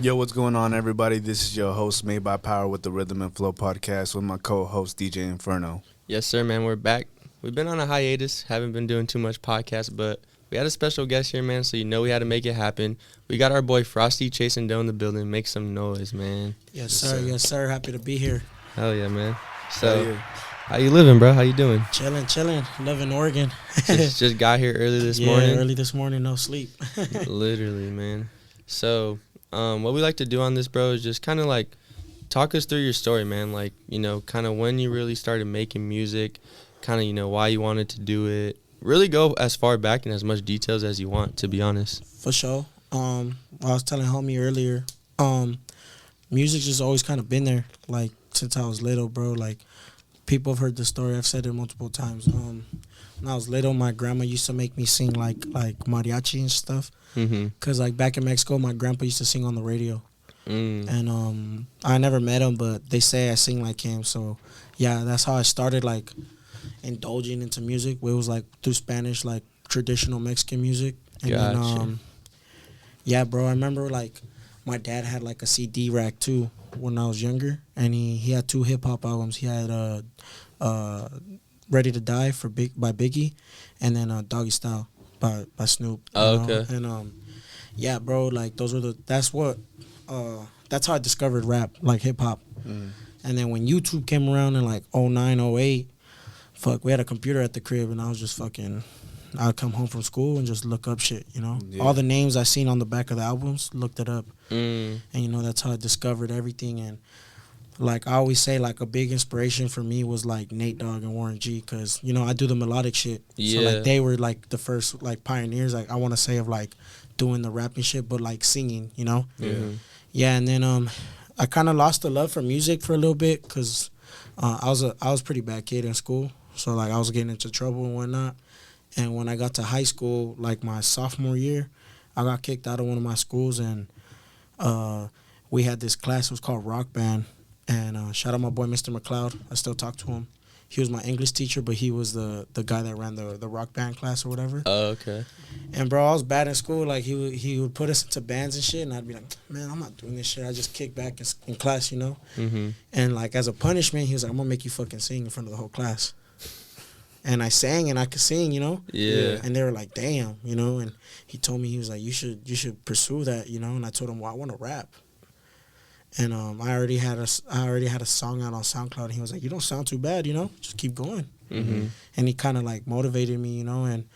Yo, what's going on, everybody? This is your host, Made by Power, with the Rhythm and Flow podcast with my co-host, DJ Inferno. Yes, sir, man. We're back. We've been on a hiatus. Haven't been doing too much podcast, but we had a special guest here, man, so you know we had to make it happen. We got our boy Frosty Chasing Dough in the building. Make some noise, man. Yes, sir. Yes, sir. Happy to be here. Hell yeah, man. So, Hell yeah. how you living, bro? How you doing? Chilling. Living Oregon. just got here early this yeah, morning. early this morning, no sleep. Literally, man. So, what we like to do on this, bro, is just kind of like talk us through your story, man. Like, you know, kind of when you really started making music, kind of, you know, why you wanted to do it. Really go as far back and as much details as you want, to be honest. For sure. I was telling homie earlier, music's just always kind of been there, like, since I was little, bro. Like, people have heard the story. I've said it multiple times. When I was little, my grandma used to make me sing, like mariachi and stuff. Because, like, back in Mexico, my grandpa used to sing on the radio. And I never met him, but they say I sing like him. So, yeah, that's how I started, like, indulging into music. It was, like, through Spanish, like, traditional Mexican music. And Gotcha. then, yeah, bro, I remember, like, my dad had, like, a CD rack, too, when I was younger. And he had 2 hip-hop albums. He had Ready to Die by Biggie, and then Doggy Style by Snoop. Oh, okay. And, yeah, bro, like, that's how I discovered rap, like, hip-hop. And then when YouTube came around in, like, 09, 08, we had a computer at the crib, and I was just fucking... I'd come home from school and just look up shit, you know? Yeah. All the names I seen on the back of the albums, looked it up. Mm. And, you know, that's how I discovered everything. And, like, I always say, like, a big inspiration for me was, like, Nate Dogg and Warren G. Because, you know, I do the melodic shit. Yeah. So, like, they were, like, the first, like, pioneers, like, I want to say, of, like, doing the rapping shit, but, like, singing, you know? Yeah. Yeah, and then I kind of lost the love for music for a little bit because I was a pretty bad kid in school. So, like, I was getting into trouble and whatnot. And when I got to high school, like my sophomore year, I got kicked out of one of my schools, and we had this class. It was called Rock Band. And shout out my boy, Mr. McLeod. I still talk to him. He was my English teacher, but he was the guy that ran the rock band class or whatever. Oh, okay. And, bro, I was bad in school. Like, he would put us into bands and shit, and I'd be like, man, I'm not doing this shit. I just kick back in class, you know? Mm-hmm. And, like, as a punishment, he was like, I'm going to make you fucking sing in front of the whole class. And I sang, and I could sing, you know? Yeah. And they were like, damn, you know? And he told me, he was like, you should pursue that, you know? And I told him, well, I want to rap. And I already had a song out on SoundCloud, and he was like, you don't sound too bad, you know? Just keep going. Mm-hmm. And he kind of, like, motivated me, you know? And,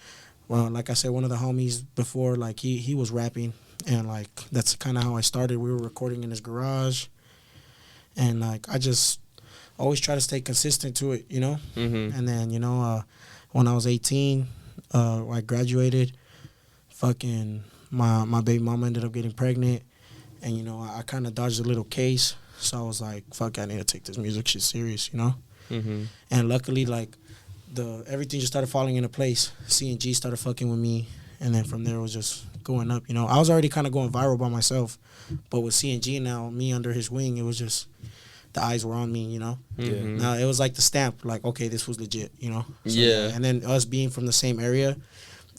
well, like I said, one of the homies before, like, he was rapping. And, like, that's kind of how I started. We were recording in his garage. And, like, I just always try to stay consistent to it, you know? Mm-hmm. And then, you know, when I was 18, I graduated. Fucking my baby mama ended up getting pregnant. And, you know, I kind of dodged a little case. So I was like, fuck, I need to take this music shit serious, you know? Mm-hmm. And luckily, like, everything just started falling into place. C&G started fucking with me. And then from there, it was just going up, you know? I was already kind of going viral by myself. But with C&G now, me under his wing, it was just... the eyes were on me, you know? Mm-hmm. Now, it was like the stamp, like, okay, this was legit, you know? So, Yeah. And then us being from the same area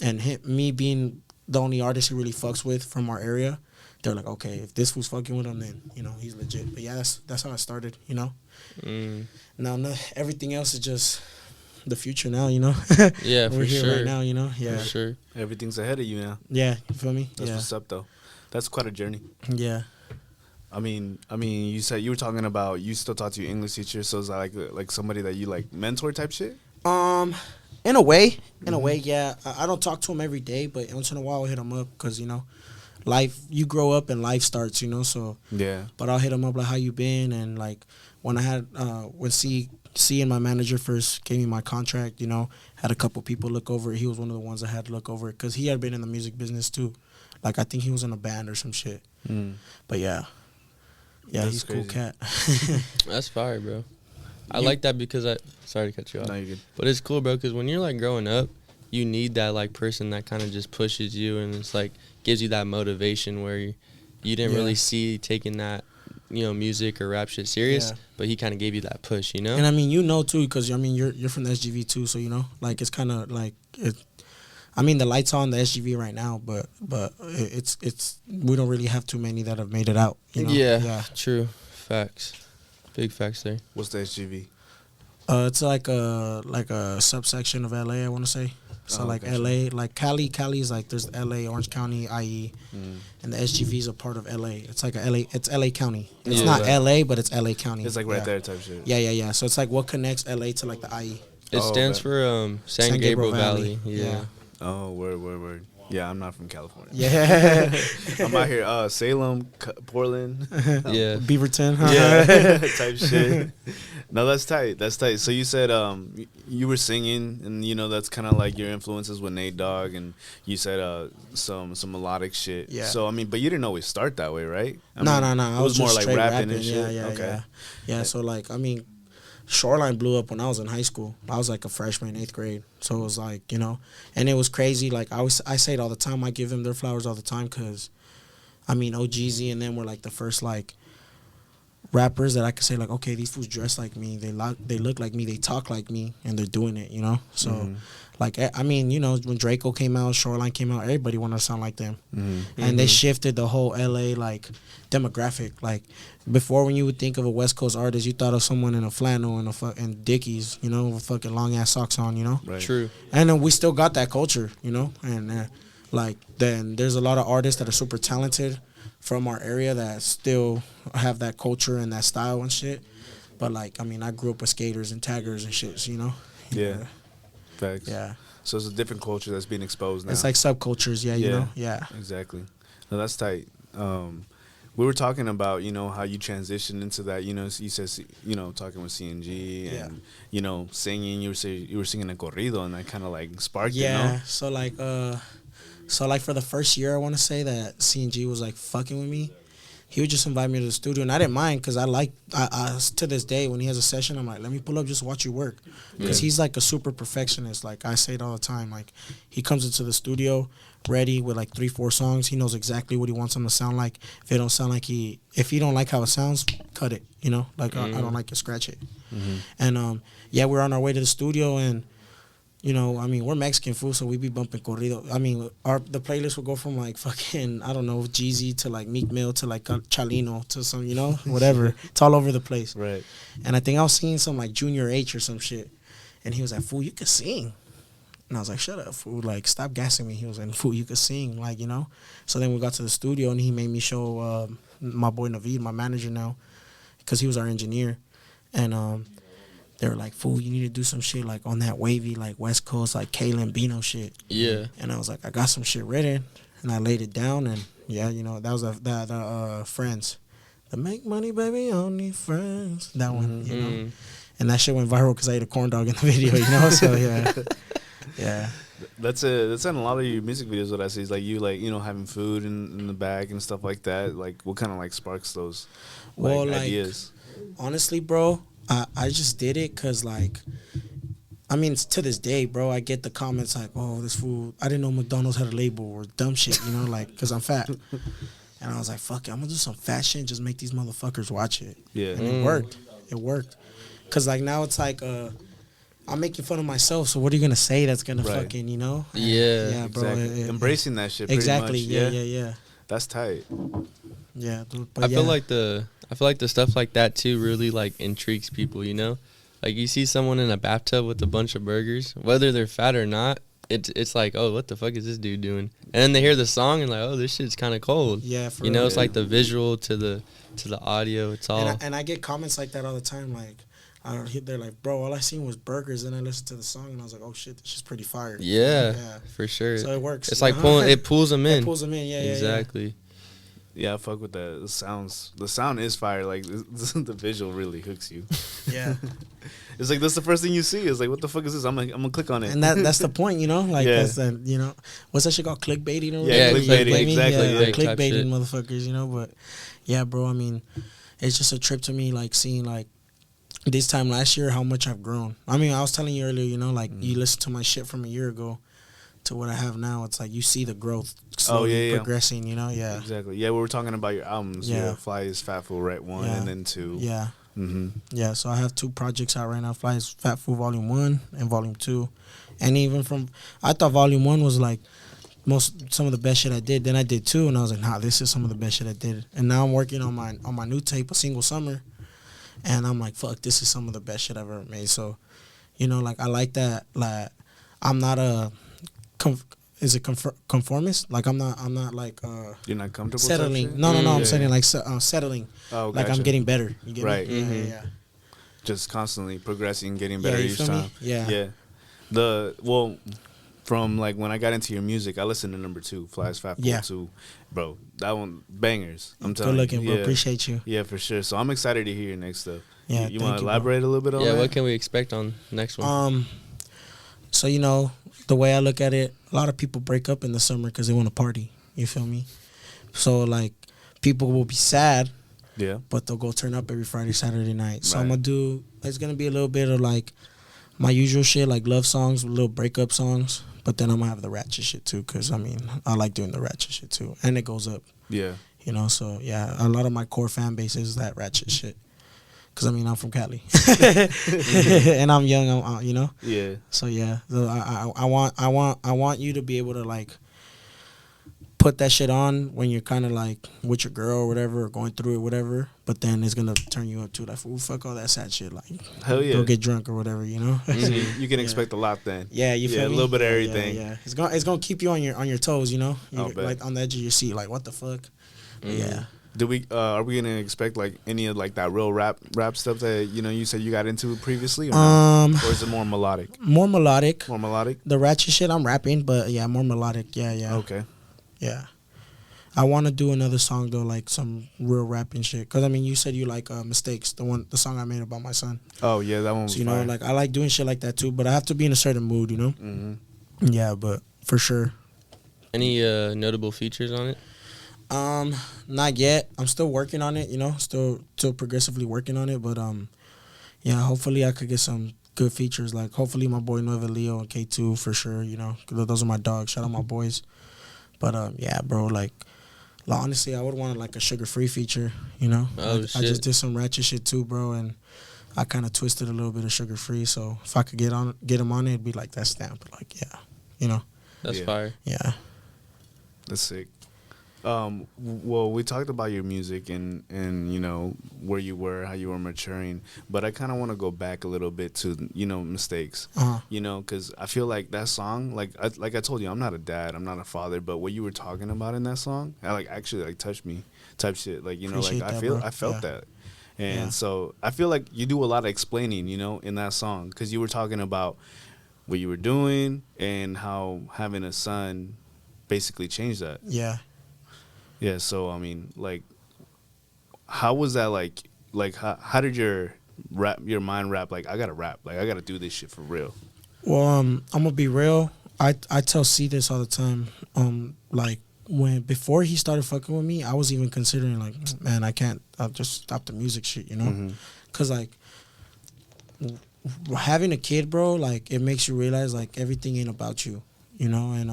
and me being the only artist he really fucks with from our area, they're like, okay, if this was fucking with him, then, you know, he's legit. But, yeah, that's how I started, you know? Now, everything else is just the future now, you know? Yeah, We're for here sure. right now, you know? Yeah. For sure. Everything's ahead of you now. Yeah, you feel me? That's what's up, though. That's quite a journey. Yeah. I mean, you said you were talking about you still talk to your English teacher, so is that like somebody that you like mentor type shit? In a way, yeah. I don't talk to him every day, but once in a while I'll hit him up because, you know, life, you grow up and life starts, you know, so. Yeah. But I'll hit him up like, how you been? And, like, when I had, when C and my manager first gave me my contract, you know, had a couple people look over it. He was one of the ones that had to look over it because he had been in the music business too. Like, I think he was in a band or some shit. But, yeah. Yeah, That's he's a cool crazy. cat. That's fire, bro. I like that because sorry to cut you off. No, you're good. But it's cool, bro, because when you're, like, growing up, you need that, like, person that kind of just pushes you and it's, like, gives you that motivation where you didn't really see taking that, you know, music or rap shit serious, but he kind of gave you that push, you know? And, I mean, you know, too, because, I mean, you're from the SGV, too, so, you know, like, it's kind of, like, I mean, the lights on the SGV right now, but it's we don't really have too many that have made it out. You know? Yeah, true. Facts. Big facts there. What's the SGV? It's like a subsection of LA, I want to say. So like gotcha. LA, like Cali is like there's LA, Orange County, IE, and the SGV is a part of LA. It's like it's LA County. It's Yeah. not LA, but it's LA County. It's like right there type shit. Yeah. So it's like what connects LA to like the IE. It stands for San Gabriel Valley. Yeah. Oh, word. Yeah, I'm not from California. Yeah. I'm out here, Salem, Portland. Yeah. Beaverton. Yeah, type shit. No, that's tight. So you said you were singing, and you know that's kind of like your influences with Nate Dogg, and you said some melodic shit. Yeah. So I mean, but you didn't always start that way, right? No. It was more like rapping and shit. Yeah. So like, I mean, Shoreline blew up when I was in high school. I was like a freshman, 8th grade. So it was like, you know, and it was crazy. Like I say it all the time. I give them their flowers all the time because, I mean, OGZ and them were like the first like rappers that I could say like, okay, these fools dress like me. They look like me. They talk like me, and they're doing it. You know. So, like, I mean, you know, when Draco came out, Shoreline came out, everybody wanted to sound like them, and they shifted the whole LA like demographic. Like before, when you would think of a West Coast artist, you thought of someone in a flannel and Dickies, you know, with fucking long ass socks on, you know. Right. True. And we still got that culture, you know, and like then there's a lot of artists that are super talented from our area that still have that culture and that style and shit. But like, I mean, I grew up with skaters and taggers and shit, so, you know. Yeah. Facts. Yeah. So it's a different culture that's being exposed now. It's like subcultures, you know. Yeah. Exactly. No, that's tight. We were talking about, you know, how you transitioned into that. You know, you said, you know, talking with CNG and, you know, singing. You were singing a corrido, and that kind of like sparked it, Yeah. no? So like for the first year, I want to say that CNG was like fucking with me. He would just invite me to the studio, and I didn't mind because I to this day, when he has a session, I'm like, let me pull up, just watch you work. Because he's like a super perfectionist. Like I say it all the time. Like he comes into the studio ready with like 3-4 songs. He knows exactly what he wants them to sound like. If it don't sound like if you don't like how it sounds, cut it. You know, like I don't like it, scratch it. And we're on our way to the studio, and you know, I mean, we're Mexican food, so we be bumping corrido. I mean, the playlist will go from like fucking, I don't know, Jeezy to like Meek Mill to like Chalino to some, you know, whatever. It's all over the place. Right. And I think I was seeing some like Junior H or some shit. And he was like, fool, you can sing. And I was like, shut up, fool. Like, stop gassing me. He was like, fool, you can sing. Like, you know. So then we got to the studio, and he made me show my boy Naveed, my manager now, because he was our engineer. And they were like, fool, you need to do some shit like on that wavy, like West Coast, like Kalen Bino shit. Yeah. And I was like, I got some shit written. And I laid it down, and yeah, you know, that was Friends. The Make Money, Baby, Only Friends. That one, you know. And that shit went viral because I ate a corn dog in the video, you know? So, yeah. Yeah. That's in a lot of your music videos. What I see is like you, like, you know, having food in the bag and stuff like that. Like, what kind of like sparks those ideas? Honestly, bro, I just did it because, like, I mean, to this day, bro, I get the comments like, oh, this food, I didn't know McDonald's had a label or dumb shit, you know, like, because I'm fat. And I was like, fuck it, I'm going to do some fat shit and just make these motherfuckers watch it. Yeah. And it worked. It worked. Because, like, now it's like, I'm making fun of myself, so what are you going to say that's going to fucking, you know? Yeah. Yeah, bro. Exactly. Embracing that shit pretty Exactly. much. Yeah. That's tight. Yeah, dude. But I feel like the stuff like that too really like intrigues people, you know? Like you see someone in a bathtub with a bunch of burgers, whether they're fat or not, it's like, oh, what the fuck is this dude doing? And then they hear the song and like, oh, this shit's kind of cold. Yeah, for you know, real. it's like the visual to the audio. It's all. And I get comments like that all the time. Like, they're like, bro, all I seen was burgers. And I listened to the song and I was like, oh shit, this is pretty fire. Yeah, for sure. So it works. It's like it pulls them in. It pulls them in. Yeah, exactly. Yeah, I fuck with that. The sound is fire. Like the visual really hooks you. Yeah. It's like that's the first thing you see. It's like, what the fuck is this? I'm gonna click on it. And that's the point, you know. Like that's the, you know, what's that shit called, clickbaiting? Or yeah, clickbaiting. Exactly. Yeah, clickbaiting motherfuckers, you know. But yeah, bro. I mean, it's just a trip to me, like seeing like this time last year how much I've grown. I mean, I was telling you earlier, you know, like you listen to my shit from a year ago to what I have now. It's like you see the growth slowly progressing, you know. Yeah, exactly. Yeah, we were talking about your albums. Yeah, Fly is Fat Fool, right? 1 and then 2. Yeah, Yeah, so I have 2 projects out right now. Fly's Fat Food Volume 1 and Volume 2. And even from, I thought Volume 1 was like some of the best shit I did. Then I did 2 and I was like, nah, this is some of the best shit I did. And now I'm working on my new tape, A Single Summer. And I'm like, fuck, this is some of the best shit I've ever made. So, you know, like I like that. Like I'm not a conformist? Like I'm not like you're not comfortable settling. No, I'm saying like settling. Oh, like gotcha. I'm getting better. You get right. me? Yeah. Just constantly progressing, getting better you each feel time. Me? Yeah. Yeah. From like when I got into your music, I listened to number 2, Fly's Fat Food 2. Bro, that one bangers. I'm telling you. Good looking, bro. Appreciate you. Yeah, for sure. So I'm excited to hear your next stuff. Yeah. You want to elaborate a little bit on that? Yeah, what can we expect on next one? So you know, the way I look at it, a lot of people break up in the summer because they want to party. You feel me? So like, people will be sad, yeah, but they'll go turn up every Friday, Saturday night. So right. it's gonna be a little bit of like my usual shit, like love songs, little breakup songs. But then I'm gonna have the ratchet shit too, cause I mean I like doing the ratchet shit too, and it goes up. Yeah. You know, so yeah, a lot of my core fan base is that ratchet shit. Cause I mean I'm from Cali, and I'm young, you know. Yeah. So yeah, so I want you to be able to like put that shit on when you're kind of like with your girl or whatever, or going through it, whatever. But then it's gonna turn you up to like, ooh, fuck all that sad shit, like hell yeah, go get drunk or whatever, you know. You can expect a lot then. Yeah, you feel me? A little bit of everything. Yeah. It's gonna keep you on your toes, you know. You're bet. like on the edge of your seat, like what the fuck. Yeah. Do we are we gonna expect like any of like that real rap stuff that you said you got into previously, or or is it more melodic? More melodic. More melodic. The ratchet shit I'm rapping, but yeah, more melodic. Yeah. Okay. Yeah. I want to do another song though, like some real rapping shit. Cause I mean, you said you like Mistakes, the song I made about my son. Oh yeah, that one was so, fire. like I like doing shit like that too, but I have to be in a certain mood, you know. Mm-hmm. Yeah, but for sure. Any notable features on it? Not yet. I'm still working on it, you know. Still progressively working on it, but yeah. Hopefully, I could get some good features. Like hopefully, my boy Nueva Leo and K2 for sure. You know, 'cause those are my dogs. Shout out my boys. But yeah, bro. Like honestly, I would want like a sugar-free feature. You know. Oh shit. I just did some ratchet shit too, bro, and I kind of twisted a little bit of sugar-free. So if I could get him on it, it'd be like that stamp. Like yeah, you know. That's fire. Yeah. That's sick. Well, we talked about your music and where you were, how you were maturing, but I kind of want to go back a little bit to Mistakes. Because I feel like that song, like I told you, I'm not a dad, I'm not a father, but what you were talking about in that song, actually touched me, type shit. Like Appreciate like that, I felt that, and so I feel like you do a lot of explaining, in that song, because you were talking about what you were doing and how having a son basically changed that. Yeah. Yeah, so I mean, like, how was that like how did your mind rap, like, I gotta rap, like I gotta do this shit for real? Well, I'm gonna be real. I tell C this all the time. Like before he started fucking with me, I was even considering like, man, I'll just stop the music shit, you know? Mm-hmm. Cause like having a kid, bro, like it makes you realize like everything ain't about you, you know? And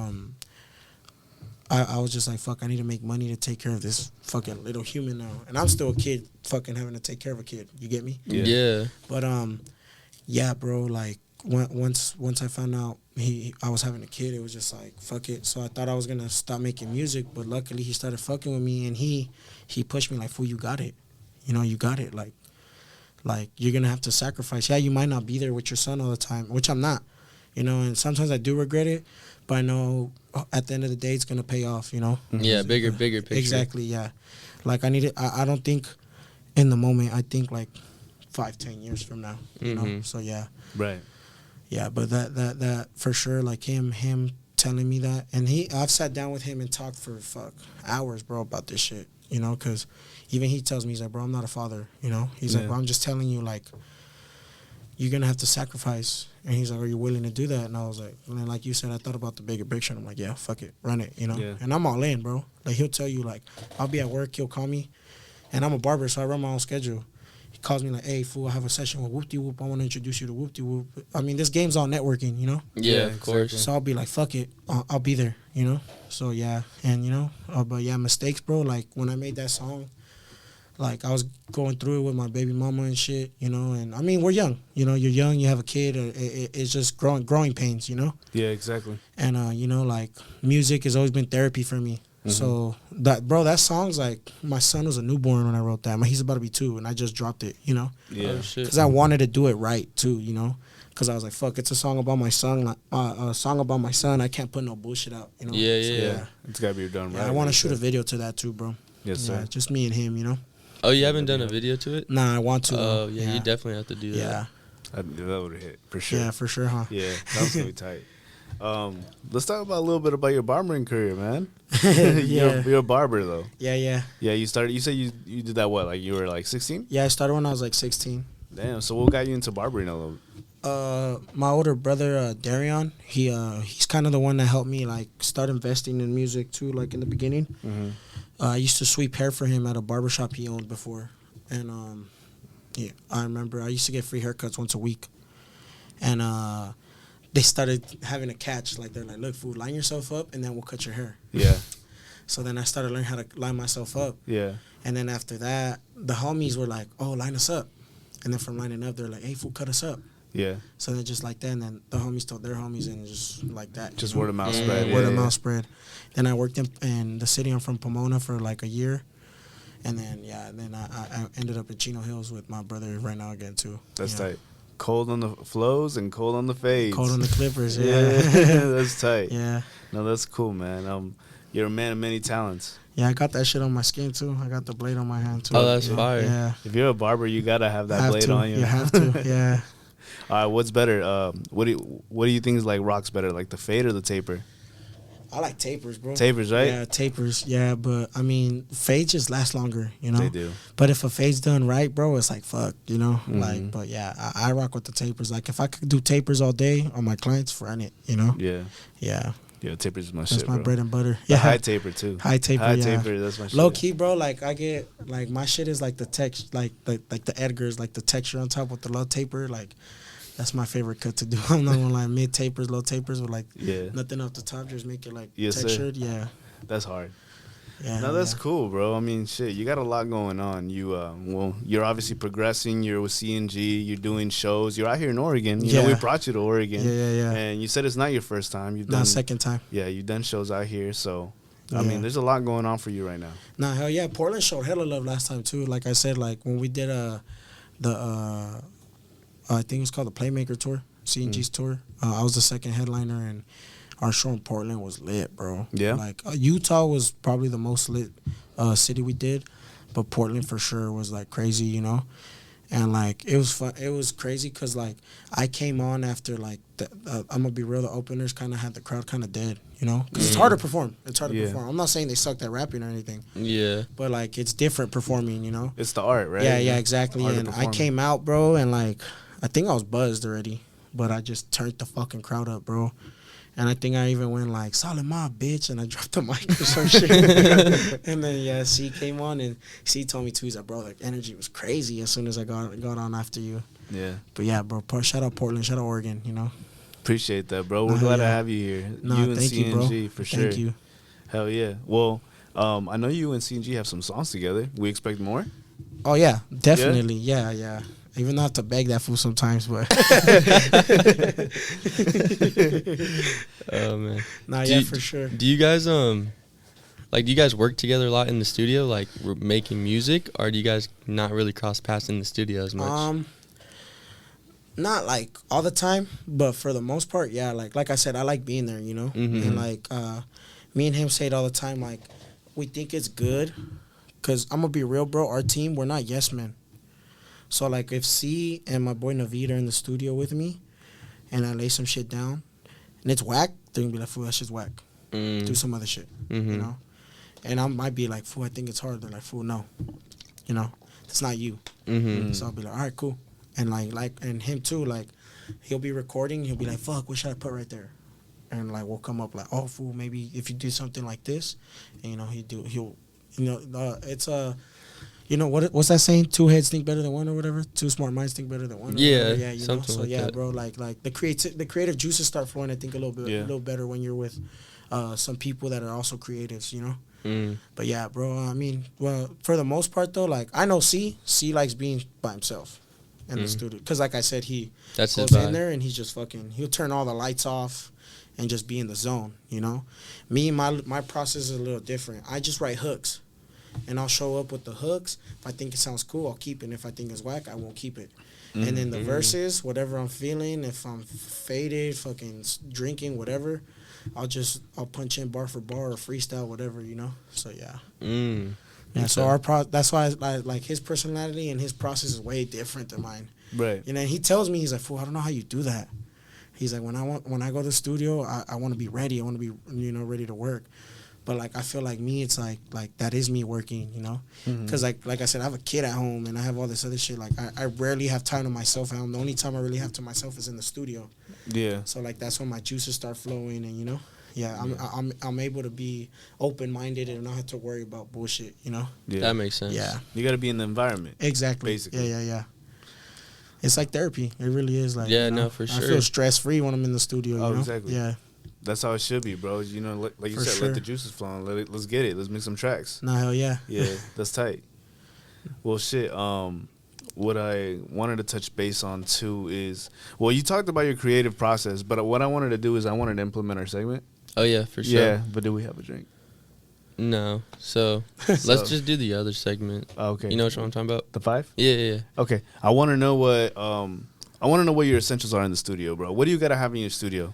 I was just like, fuck, I need to make money to take care of this fucking little human now. And I'm still a kid fucking having to take care of a kid. You get me? Yeah. But, yeah, bro, like, once I found out I was having a kid, it was just like, fuck it. So I thought I was going to stop making music, but luckily he started fucking with me, and he pushed me like, fool, you got it. You know, you got it. Like you're going to have to sacrifice. Yeah, you might not be there with your son all the time, which I'm not, you know, and sometimes I do regret it. But I know at the end of the day, it's going to pay off, you know? Yeah, bigger picture. Exactly, yeah. Like, I don't think in the moment. I think, like, 5-10 years from now, you know? So, yeah. Right. Yeah, but that for sure, like, him telling me that. And I've sat down with him and talked for, hours, bro, about this shit, you know? Because even he tells me, he's like, bro, I'm not a father, you know? He's like, bro, I'm just telling you, like, you're going to have to sacrifice. And he's like, are you willing to do that? And I was like, and then like you said, I thought about the bigger picture. I'm like, yeah, fuck it, run it, you know? Yeah. And I'm all in, bro. Like, he'll tell you, like, I'll be at work, he'll call me. And I'm a barber, so I run my own schedule. He calls me like, hey, fool, I have a session with Whoop-De-Whoop. I want to introduce you to Whoop-De-Whoop. I mean, this game's all networking, you know? Yeah, of course. So I'll be like, fuck it, I'll be there, you know? So, yeah. And, you know, but, yeah, Mistakes, bro. Like, when I made that song, like I was going through it with my baby mama and shit, you know. And I mean, we're young, you know. You're young, you have a kid. It's just growing pains, you know. Yeah, exactly. And you know, like music has always been therapy for me. Mm-hmm. So that song's like, my son was a newborn when I wrote that. He's about to be 2, and I just dropped it, you know. Yeah, Oh, shit. Because I wanted to do it right too, you know. Because I was like, fuck, it's a song about my son. A song about my son. I can't put no bullshit out, you know. Yeah. It's gotta be done right. I want to shoot a video to that too, bro. Yes, sir. Yeah, just me and him, you know. Oh, you haven't done a video to it? Nah, I want to. Oh, yeah, you definitely have to do that. Yeah, That would have hit for sure. yeah, for sure, huh? Yeah, that was gonna be tight. Let's talk about a little bit about your barbering career, man. Yeah. You're a barber though. Yeah. Yeah, you started. You said you did that what? Like you were like 16? Yeah, I started when I was like 16. Damn. So what got you into barbering a little? My older brother, Darion, he's kind of the one that helped me like start investing in music too, like in the beginning. Mm-hmm. I used to sweep hair for him at a barbershop he owned before. And yeah, I remember I used to get free haircuts once a week. And they started having a catch. Like, they're like, look, fool, line yourself up and then we'll cut your hair. Yeah. So then I started learning how to line myself up. Yeah. And then after that, the homies were like, oh, line us up. And then from lining up, they're like, hey, fool, cut us up. Yeah. So then just like that, and then the homies told their homies, and just like that. Just you know? word of mouth spread. Word of mouth spread. Then I worked in the city. I'm from Pomona for like a year. And then, I ended up at Chino Hills with my brother right now again, too. That's tight. Cold on the flows and cold on the fades. Cold on the Clippers, yeah. Yeah, that's tight. Yeah. No, that's cool, man. You're a man of many talents. Yeah, I got that shit on my skin, too. I got the blade on my hand, too. Oh, that's yeah. fire. Yeah. If you're a barber, you gotta have that blade on you. You have to, yeah. All right, what's better? What do you think is like rocks better, like the fade or the taper? I like tapers, bro. Tapers, right? Yeah, tapers. Yeah, but I mean, fades just last longer, you know. They do. But if a fade's done right, bro, it's like fuck, you know. Mm-hmm. Like, but yeah, I rock with the tapers. Like, if I could do tapers all day on my clients, run it, you know. Yeah. Yeah. Yeah, tapers is my That's shit, my bro. bread and butter. The Yeah. high taper too. High taper. High yeah. taper, that's my shit. Low key, bro. Like, I get like my shit is like the text, like the Edgar's, like the texture on top with the low taper. Like, that's my favorite cut to do. I'm not gonna lie, mid tapers, low tapers with like nothing off the top, just make it like textured. Sir. Yeah. That's hard. Yeah. No, that's cool, bro. I mean, shit, you got a lot going on. You're obviously progressing. You're with CNG. You're doing shows. You're out here in Oregon. You know, we brought you to Oregon. Yeah. And you said it's not your first time. You've done second time. Yeah, you've done shows out here. So, I mean, there's a lot going on for you right now. Nah, hell yeah. Portland showed hella love last time too. Like I said, like when we did I think it was called the Playmaker Tour, CNG's tour. I was the second headliner, and our show in Portland was lit, bro. Yeah. Like Utah was probably the most lit city we did, but Portland for sure was like crazy, you know. And like it was fun. It was crazy because like I came on after like I'm gonna be real. The openers kind of had the crowd kind of dead, you know, because it's hard to perform. It's hard to perform. I'm not saying they sucked at rapping or anything. Yeah. But like it's different performing, you know. It's the art, right? Yeah, exactly. And I came out, bro, and like I think I was buzzed already, but I just turned the fucking crowd up, bro. And I think I even went like, solid mob, bitch, and I dropped the mic or some shit. And then, C came on, and C told me, too, he's like, bro, the energy was crazy as soon as I got on after you. Yeah. But, yeah, bro, shout out Portland, shout out Oregon, you know. Appreciate that, bro. We're glad to have you here. Nah, you and thank CNG, you, bro. for sure. Thank you. Hell yeah. Well, I know you and CNG have some songs together. We expect more? Oh, yeah, definitely. Yeah. Even though I have to beg that fool sometimes, but. Oh man. Nah, for sure. Do you guys do you guys work together a lot in the studio, like making music, or do you guys not really cross paths in the studio as much? Not like all the time, but for the most part, yeah. Like I said, I like being there, you know. Mm-hmm. And like me and him say it all the time, like we think it's good, cause I'm gonna be real, bro. Our team, we're not yes men. So, like, if C and my boy Naveed are in the studio with me and I lay some shit down and it's whack, they're going to be like, fool, that shit's whack. Do some other shit, you know? And I might be like, fool, I think it's hard. They're like, fool, no. You know? It's not you. So I'll be like, all right, cool. And, and him, too, like, he'll be recording. He'll be like, fuck, what should I put right there? And, like, we'll come up like, oh, fool, maybe if you do something like this. And, you know, it's a... You know, what's that saying? 2 heads think better than one or whatever? 2 smart minds think better than one. Yeah, yeah, you know. So like that. bro, like the creative juices start flowing. I think a little better when you're with some people that are also creatives. You know. But yeah, bro, I mean, well, for the most part though, like I know C likes being by himself in the studio, because like I said, he That's his goes in vibe. there and he's just fucking, he'll turn all the lights off and just be in the zone, you know. Me, my process is a little different. I just write hooks, and I'll show up with the hooks. If I think it sounds cool, I'll keep it. And if I think it's whack, I won't keep it. And then the verses, whatever I'm feeling, if I'm faded, fucking drinking, whatever, I'll punch in bar for bar or freestyle, whatever, you know. So yeah. Yeah, so that's why I like his personality and his process is way different than mine. Right. You know, and he tells me, he's like, fool, I don't know how you do that. He's like, when I go to the studio, I want to be ready. I want to be, you know, ready to work. But like I feel like me, it's like that is me working, you know, because like I said, I have a kid at home and I have all this other shit. Like I rarely have time to myself at home. The only time I really have to myself is in the studio. Yeah. So like that's when my juices start flowing, and you know, I'm able to be open minded and not have to worry about bullshit, you know. Yeah. That makes sense. Yeah. You got to be in the environment. Exactly. Basically. Yeah. It's like therapy. It really is. Like, Yeah, you know, no, for sure. I feel stress free when I'm in the studio. You know? Exactly. Yeah. That's how it should be, bro. You know, like you For said, sure. let the juices flow. Let's get it. Let's make some tracks. Nah, hell yeah. Yeah, that's tight. Well, shit. What I wanted to touch base on too is, well, you talked about your creative process, but what I wanted to do is I wanted to implement our segment. Oh yeah, for sure. Yeah, but do we have a drink? No. So let's just do the other segment. Okay. You know what I'm talking about? The 5? Yeah. Okay. I want to know what your essentials are in the studio, bro. What do you gotta have in your studio?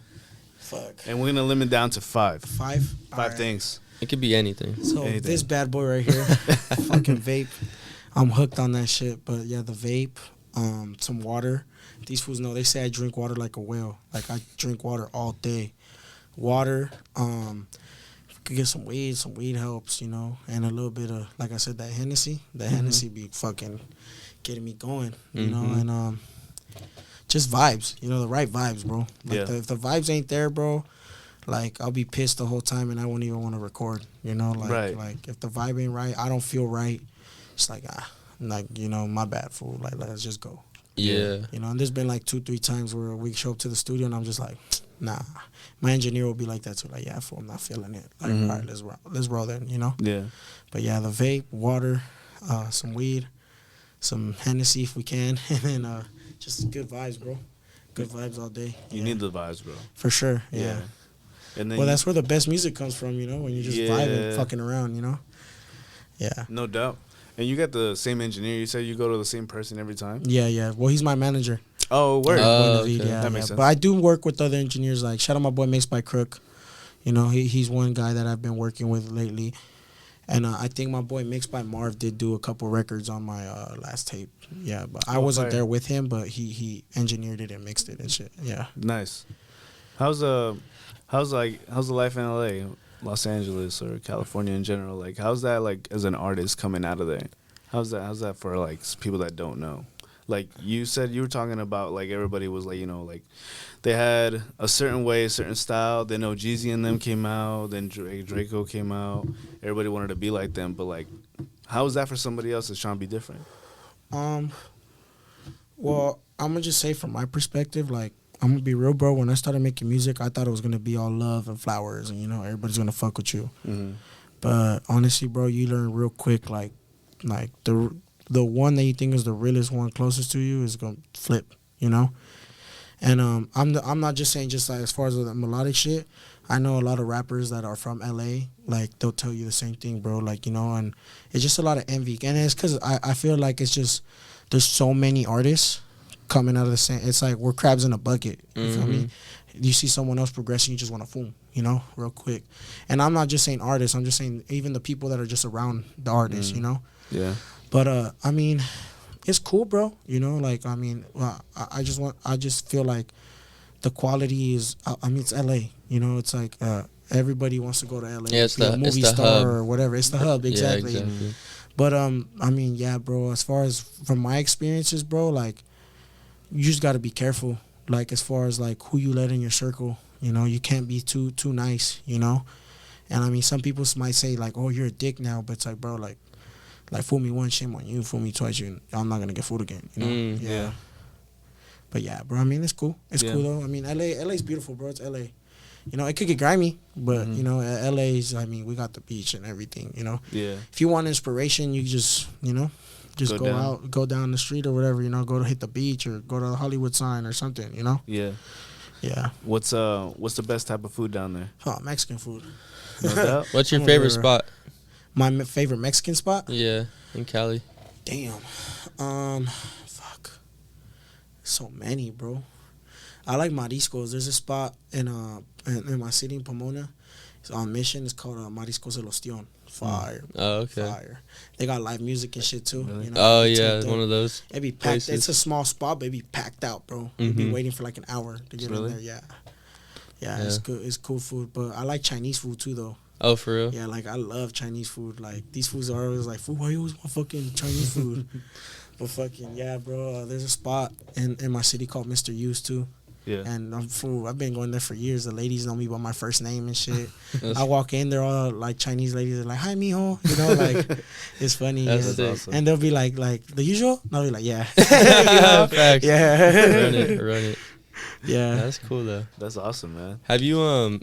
Fuck. And we're gonna limit down to 5. 5? Five things. It could be anything. So Anything. this bad boy right here, fucking vape. I'm hooked on that shit. But yeah, the vape, some water. These fools know, they say I drink water like a whale. Like I drink water all day. Water, could get some weed helps, you know, and a little bit of, like I said, that Hennessy. That Hennessy be fucking getting me going, you know, and just vibes, you know, the right vibes, bro. Like if the vibes ain't there, bro, like I'll be pissed the whole time and I won't even want to record, you know, like if the vibe ain't right, I don't feel right. It's like you know, my bad, fool. Like let's just go. Yeah. You know, and there's been like 2-3 times where we show up to the studio and I'm just like, nah. My engineer will be like that too, like, yeah, fool, I'm not feeling it. Like, all right, let's roll then, you know. Yeah. But yeah, the vape, water, some weed, some Hennessy if we can, and then just good vibes, bro. Good vibes all day. You need the vibes, bro. For sure, yeah. And then Well, that's where the best music comes from, you know, when you just vibing, fucking around, you know. Yeah. No doubt. And you got the same engineer. You said you go to the same person every time? Yeah. Well, he's my manager. Oh, word. Okay. Yeah, That makes sense. But I do work with other engineers. Like, shout out my boy Mixed by Crook. You know, he's one guy that I've been working with lately. And I think my boy Mixed by Marv did do a couple records on my last tape. Yeah, but I wasn't there with him, but he engineered it and mixed it and shit. Yeah. Nice. How's the life in LA, Los Angeles, or California in general? Like, how's that like as an artist coming out of there? How's that for like people that don't know? Like you said, you were talking about like everybody was like, you know, like they had a certain way, a certain style. Then Jeezy and them came out. Then Draco came out. Everybody wanted to be like them. But like, how is that for somebody else that's trying to be different? Well, I'm gonna just say from my perspective, like I'm gonna be real, bro. When I started making music, I thought it was gonna be all love and flowers, and you know everybody's gonna fuck with you. But honestly, bro, you learn real quick, like the one that you think is the realest one closest to you is gonna flip, you know. And I'm not just saying just like as far as the melodic shit. I know a lot of rappers that are from LA, like they'll tell you the same thing, bro. Like, you know, and it's just a lot of envy, and it's because I feel like it's just there's so many artists coming out of the same. It's like we're crabs in a bucket. You feel me? You see someone else progressing, you just want to boom, you know, real quick. And I'm not just saying artists. I'm just saying even the people that are just around the artists, you know. Yeah. But I mean, it's cool, bro. You know, like I mean, I just feel like the quality is. I mean, it's LA. You know, it's like everybody wants to go to LA. Yeah, it's be a movie star hub. or whatever. It's the hub, exactly. Yeah, exactly. But I mean, yeah, bro. As far as from my experiences, bro, like you just got to be careful. Like as far as like who you let in your circle. You know, you can't be too nice. You know, and I mean, some people might say like, "Oh, you're a dick now," but it's like, bro, like fool me once, shame on you. Fool me twice, I'm not gonna get fooled again. You know? Yeah. But yeah, bro. I mean, it's cool. It's Yeah. cool though. I mean, LA's beautiful, bro. It's LA. You know, it could get grimy, but Mhm. you know, LA's. I mean, we got the beach and everything. You know, Yeah. if you want inspiration, you just Go go down. out, go down the street or whatever. You know, go to hit the beach or go to the Hollywood sign or something. You know, Yeah. yeah. What's the best type of food down there? Oh, Mexican food. No doubt. What's your I'm a favorite river. spot? My favorite Mexican spot. Yeah, in Cali. Damn. Fuck. So many, bro. I like mariscos. There's a spot in my city in Pomona. It's on Mission. It's called Mariscos El Ostión. Fire. Oh, okay. Fire. They got live music and shit too. Really? You know, Oh you yeah, take one of those. It'd be packed. places. It's a small spot, but it'd be packed out, bro. You'd be Mhm. waiting for like an hour to get Really? in there. Yeah. Yeah, it's Yeah. good. It's cool food, but I like Chinese food too, though. Oh, for real? Yeah, like I love Chinese food. Like these foods are always like, food, why you always want fucking Chinese food? But fucking yeah, bro. There's a spot in my city called Mr. U's too, Yeah. and I've been going there for years. The ladies know me by my first name and shit. I walk in, they're all like Chinese ladies. They're like, "Hi, mijo," you know, like it's funny. That's yeah. sick. awesome. And they'll be like the usual. And I'll be like, yeah, you know? Facts. yeah, Run it. yeah. That's cool though. That's awesome, man. Have you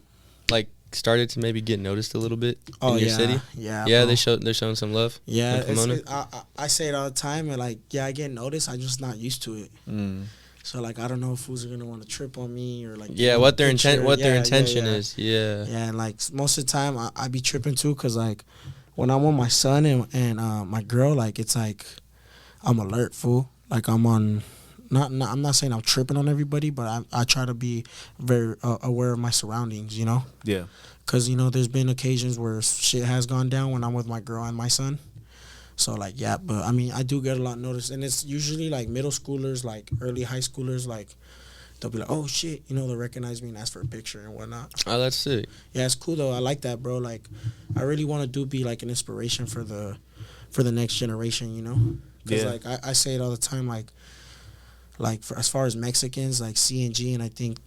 like started to maybe get noticed a little bit in your city? Yeah, Yeah, bro. they're showing some love. Yeah, in Pomona? I say it all the time, and like, yeah, I get noticed. I'm just not used to it. Mm. So like, I don't know if fools are gonna want to trip on me or like. Yeah, take what a their picture. their Yeah, intention yeah. is. Yeah. Yeah, and like most of the time, I be tripping too, cause like when I'm with my son and my girl, like it's like I'm alert, fool. Like I'm on. I'm not saying I'm tripping on everybody, but I try to be very aware of my surroundings, you know. Yeah. Cause you know, there's been occasions where shit has gone down when I'm with my girl and my son. So like, yeah, but I mean, I do get a lot noticed, and it's usually like middle schoolers, like early high schoolers, like they'll be like, "Oh shit," you know, they'll recognize me and ask for a picture and whatnot. Oh, that's sick. Yeah, it's cool though. I like that, bro. Like, I really want to be like an inspiration for the next generation, you know? Cause Yeah. like I say it all the time, like for as far as Mexicans, like CNG and I think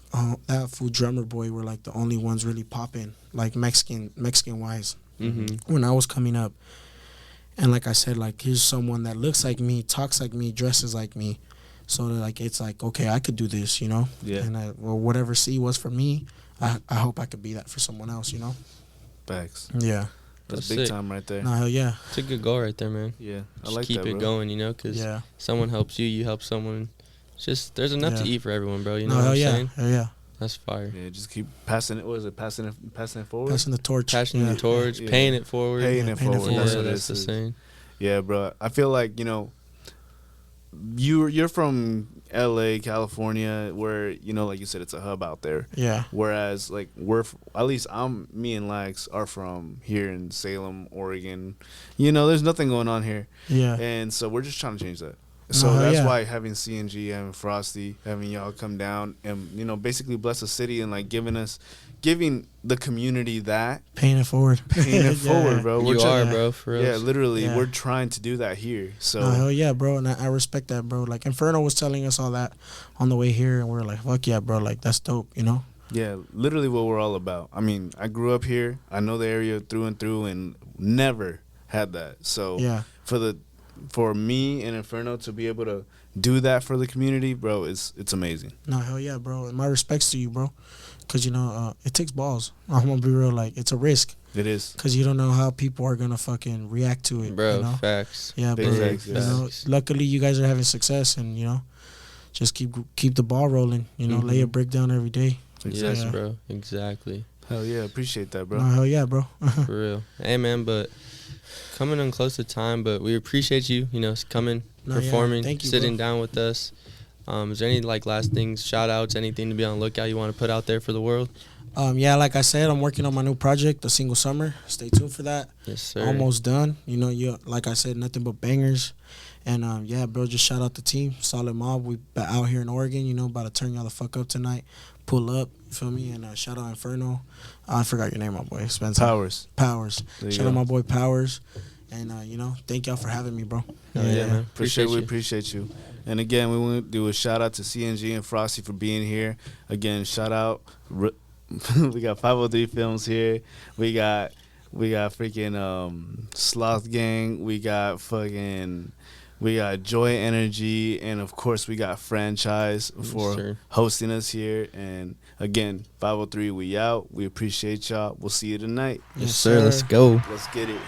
that fool Drummer Boy were like the only ones really popping, like Mexican wise. Mm-hmm. When I was coming up. And like I said, like here's someone that looks like me, talks like me, dresses like me. So that, like it's like, okay, I could do this, you know? Yeah. And whatever C was for me, I hope I could be that for someone else, you know? Facts. Yeah. That's That's big sick. time right there. No, hell yeah. It's a good goal right there, man. Yeah. I Just like keep that, it bro. going, you know, because Yeah. someone helps you, you help someone. It's just there's enough to Yeah. eat for everyone, bro. You know No, what hell I'm yeah. saying? Hell yeah. That's fire. Yeah, just keep passing it. What is it? Passing it forward. Passing the torch. Passion yeah. the torch, Yeah. paying it forward. Paying Yeah, it paying it forward. forward. That's Yeah, what that's the it is. saying. Yeah, bro. I feel like you're from L.A., California, where like you said, it's a hub out there. Yeah. Whereas like at least me and Lax are from here in Salem, Oregon. There's nothing going on here, Yeah. and so we're just trying to change that. So No, that's yeah. why having CNG, having Frosty, having y'all come down and basically bless the city and like giving the community that Paying it forward. paying it Yeah. forward, bro. You trying are, bro, for real. Yeah, literally, Yeah. we're trying to do that here. So No, hell yeah, bro. And I respect that, bro. Like, Inferno was telling us all that on the way here, and we are like, fuck yeah, bro. Like, that's dope, you know? yeah, literally what we're all about. I mean, I grew up here. I know the area through and through, and never had that. So Yeah. for me and Inferno to be able to do that for the community, bro, it's amazing. No, hell yeah, bro. And my respects to you, bro. Because, it takes balls. I'm going to be real. Like, it's a risk. It is. Because you don't know how people are going to fucking react to it, Bro, you know? facts. Yeah, Big bro. facts, You yes. know, luckily, you guys are having success, and, just keep the ball rolling. Lay a brick down every day. Yes, Yeah. bro. Exactly. Hell yeah, appreciate that, bro. No, hell yeah, bro. For real. Hey, man, but coming on close to time, but we appreciate you, coming, No, yeah. performing, Thank you, sitting bro. down with us. Is there any, last things, shout-outs, anything to be on the lookout you want to put out there for the world? Yeah, like I said, I'm working on my new project, The Single Summer. Stay tuned for that. Yes, sir. Almost done. Like I said, nothing but bangers. And, yeah, bro, just shout out the team. Solid Mob. We out here in Oregon, about to turn y'all the fuck up tonight. Pull up, you feel me? And shout out Inferno. I forgot your name, my boy. Spencer. Powers. Shout There you out go. my boy Powers. And, thank y'all for having me, bro. Yeah, man. For sure, we you. appreciate you. And again, we want to do a shout out to CNG and Frosty for being here. Again, shout out. We got 503 Films here. We got freaking Sloth Gang. We got fucking We got Joy Energy, and of course we got Franchise for hosting us here. And again, 503, we out. We appreciate y'all. We'll see you tonight. Yes, sir. Let's go. Let's get it.